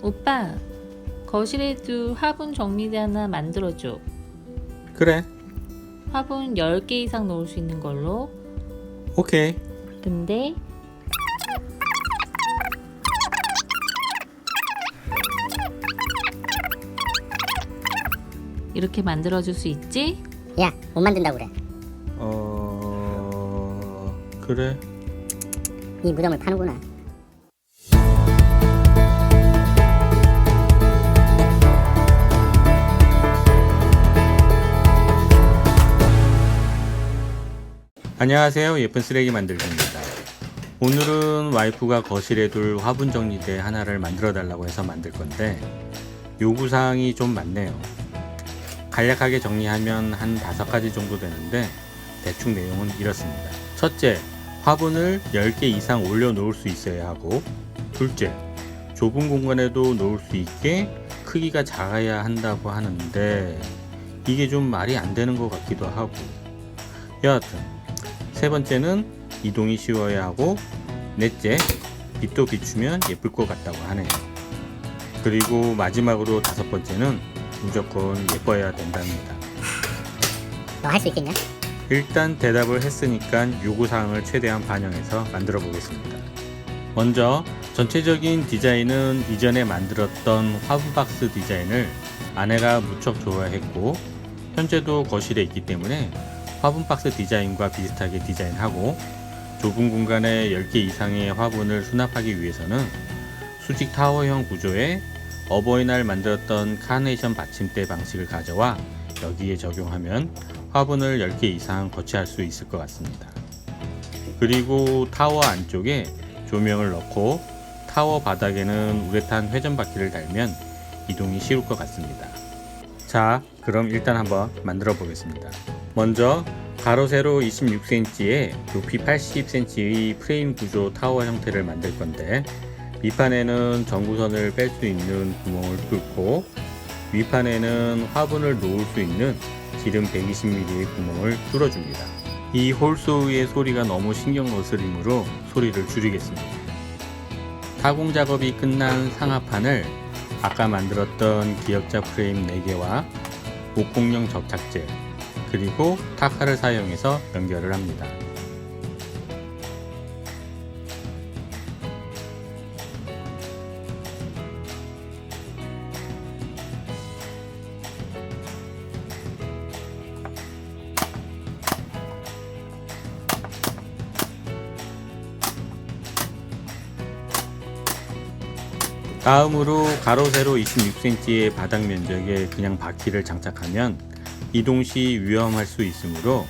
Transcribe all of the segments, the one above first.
오빠, 거실에도 화분 정리대 하나 만들어줘. 그래, 화분 10개 이상 놓을 수 있는 걸로. 오케이. 근데 이렇게 만들어줄 수 있지? 야, 못 만든다고 그래. 그래. 이 무덤을 파는구나. 안녕하세요. 예쁜 쓰레기 만들기입니다. 오늘은 와이프가 거실에 둘 화분 정리대 하나를 만들어 달라고 해서 만들 건데 요구사항이 좀 많네요. 간략하게 정리하면 한 5가지 정도 되는데 대충 내용은 이렇습니다. 첫째, 화분을 10개 이상 올려 놓을 수 있어야 하고, 둘째, 좁은 공간에도 놓을 수 있게 크기가 작아야 한다고 하는데 이게 좀 말이 안 되는 것 같기도 하고, 여하튼 세 번째는 이동이 쉬워야 하고, 넷째, 빛도 비추면 예쁠 것 같다고 하네요. 그리고 마지막으로 5번째는 무조건 예뻐야 된답니다. 너 할 수 있겠냐? 일단 대답을 했으니까 요구사항을 최대한 반영해서 만들어 보겠습니다. 먼저 전체적인 디자인은 이전에 만들었던 화분박스 디자인을 아내가 무척 좋아했고, 현재도 거실에 있기 때문에 화분박스 디자인과 비슷하게 디자인하고, 좁은 공간에 10개 이상의 화분을 수납하기 위해서는 수직 타워형 구조에 어버이날 만들었던 카네이션 받침대 방식을 가져와 여기에 적용하면 화분을 10개 이상 거치할 수 있을 것 같습니다. 그리고 타워 안쪽에 조명을 넣고 타워 바닥에는 우레탄 회전바퀴를 달면 이동이 쉬울 것 같습니다. 자, 그럼 일단 한번 만들어 보겠습니다. 먼저 가로 세로 26cm에 높이 80cm의 프레임 구조 타워 형태를 만들 건데, 밑판에는 전구선을 뺄 수 있는 구멍을 뚫고 윗판에는 화분을 놓을 수 있는 기름 120mm의 구멍을 뚫어줍니다. 이 홀소의 소리가 너무 신경 거스리므로 소리를 줄이겠습니다. 타공 작업이 끝난 상하판을 아까 만들었던 기역자 프레임 4개와 목공용 접착제 그리고 타카를 사용해서 연결을 합니다. 다음으로 가로 세로 26cm의 바닥 면적에 그냥 바퀴를 장착하면 이동 시 위험할 수 있으므로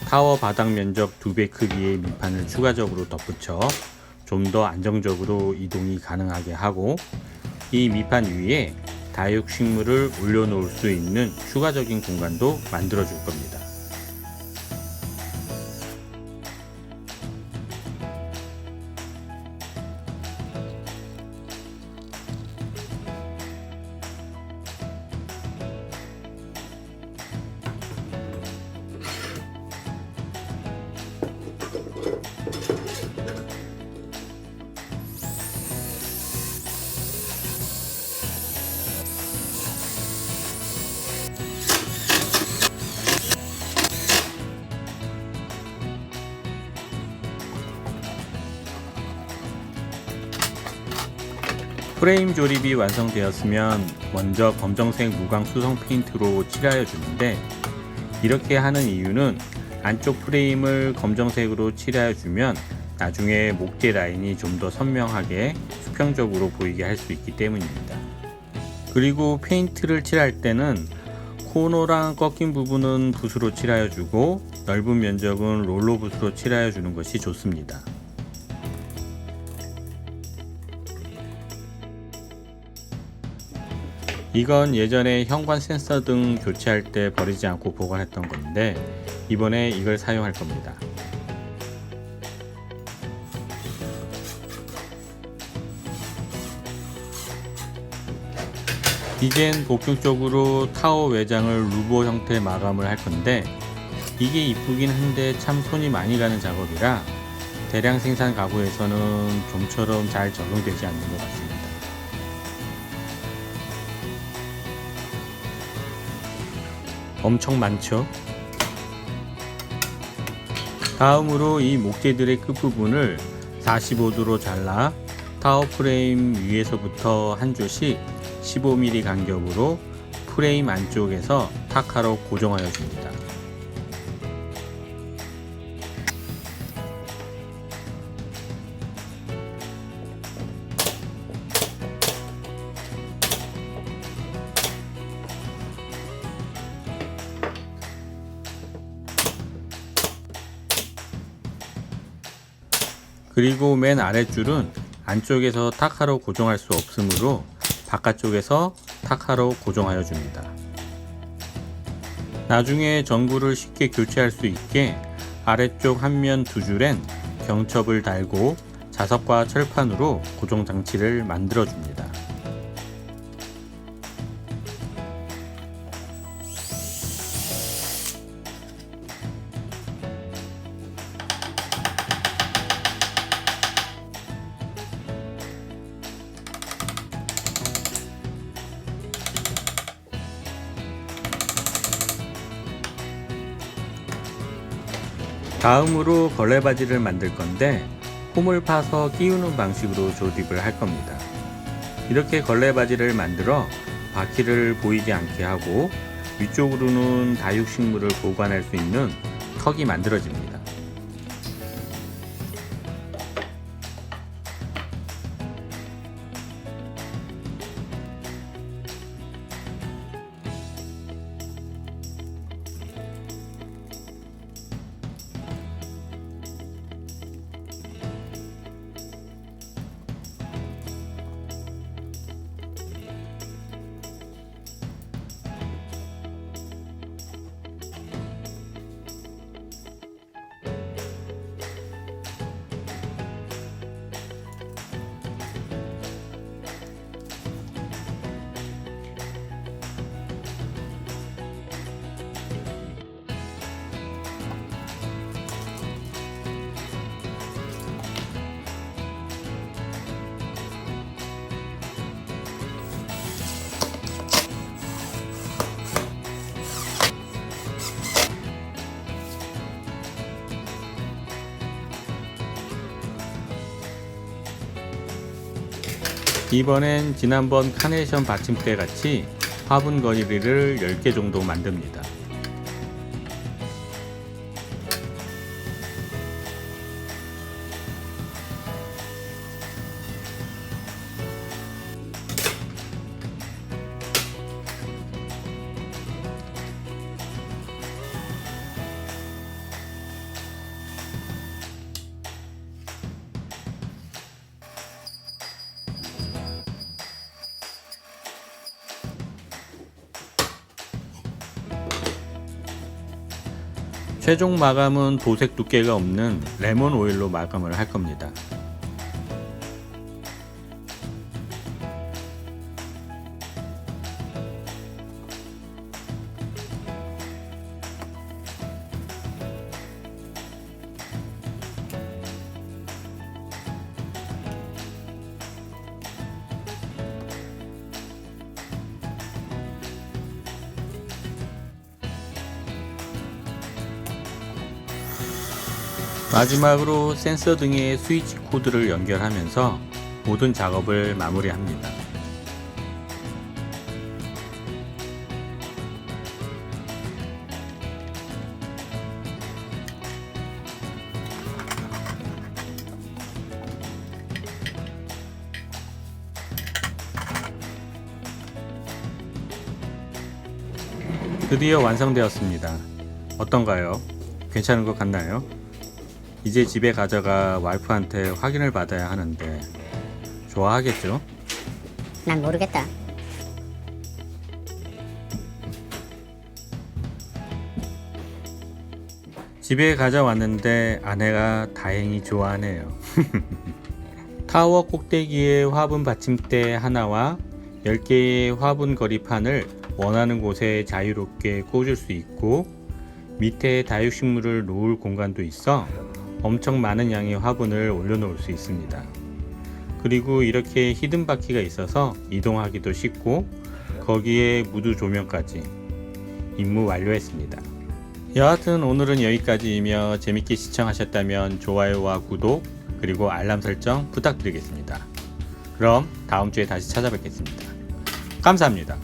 타워 바닥 면적 2배 크기의 밑판을 추가적으로 덧붙여 좀 더 안정적으로 이동이 가능하게 하고, 이 밑판 위에 다육식물을 올려놓을 수 있는 추가적인 공간도 만들어 줄 겁니다. 프레임 조립이 완성되었으면 먼저 검정색 무광 수성 페인트로 칠하여 주는데, 이렇게 하는 이유는 안쪽 프레임을 검정색으로 칠하여 주면 나중에 목재 라인이 좀 더 선명하게 수평적으로 보이게 할 수 있기 때문입니다. 그리고 페인트를 칠할 때는 코너랑 꺾인 부분은 붓으로 칠하여 주고 넓은 면적은 롤러 붓으로 칠하여 주는 것이 좋습니다. 이건 예전에 현관 센서 등 교체할 때 버리지 않고 보관했던 건데 이번에 이걸 사용할 겁니다. 이젠 본격적으로 타워 외장을 루버 형태 마감을 할 건데, 이게 이쁘긴 한데 참 손이 많이 가는 작업이라 대량 생산 가구에서는 좀처럼 잘 적용되지 않는 것 같습니다. 엄청 많죠? 다음으로 이 목재들의 끝부분을 45도로 잘라 타워 프레임 위에서부터 한 줄씩 15mm 간격으로 프레임 안쪽에서 타카로 고정하여 줍니다. 그리고 맨 아랫줄은 안쪽에서 타카로 고정할 수 없으므로 바깥쪽에서 타카로 고정하여 줍니다. 나중에 전구를 쉽게 교체할 수 있게 아래쪽 한 면 두 줄엔 경첩을 달고 자석과 철판으로 고정 장치를 만들어 줍니다. 다음으로 걸레바지를 만들 건데 홈을 파서 끼우는 방식으로 조립을 할 겁니다. 이렇게 걸레바지를 만들어 바퀴를 보이지 않게 하고 위쪽으로는 다육식물을 보관할 수 있는 턱이 만들어집니다. 이번엔 지난번 카네이션 받침대 같이 화분 거리를 10개 정도 만듭니다. 최종 마감은 도색 두께가 없는 레몬 오일로 마감을 할 겁니다. 마지막으로 센서 등의 스위치 코드를 연결하면서 모든 작업을 마무리합니다. 드디어 완성되었습니다. 어떤가요? 괜찮은 것 같나요? 이제 집에 가져가 와이프한테 확인을 받아야 하는데 좋아하겠죠? 난 모르겠다. 집에 가져왔는데 아내가 다행히 좋아하네요. 타워 꼭대기에 화분 받침대 하나와 10개의 화분 거리판을 원하는 곳에 자유롭게 꽂을 수 있고 밑에 다육식물을 놓을 공간도 있어 엄청 많은 양의 화분을 올려놓을 수 있습니다. 그리고 이렇게 히든 바퀴가 있어서 이동하기도 쉽고 거기에 무드 조명까지. 임무 완료했습니다. 여하튼 오늘은 여기까지이며 재밌게 시청하셨다면 좋아요와 구독 그리고 알람 설정 부탁드리겠습니다. 그럼 다음 주에 다시 찾아뵙겠습니다. 감사합니다.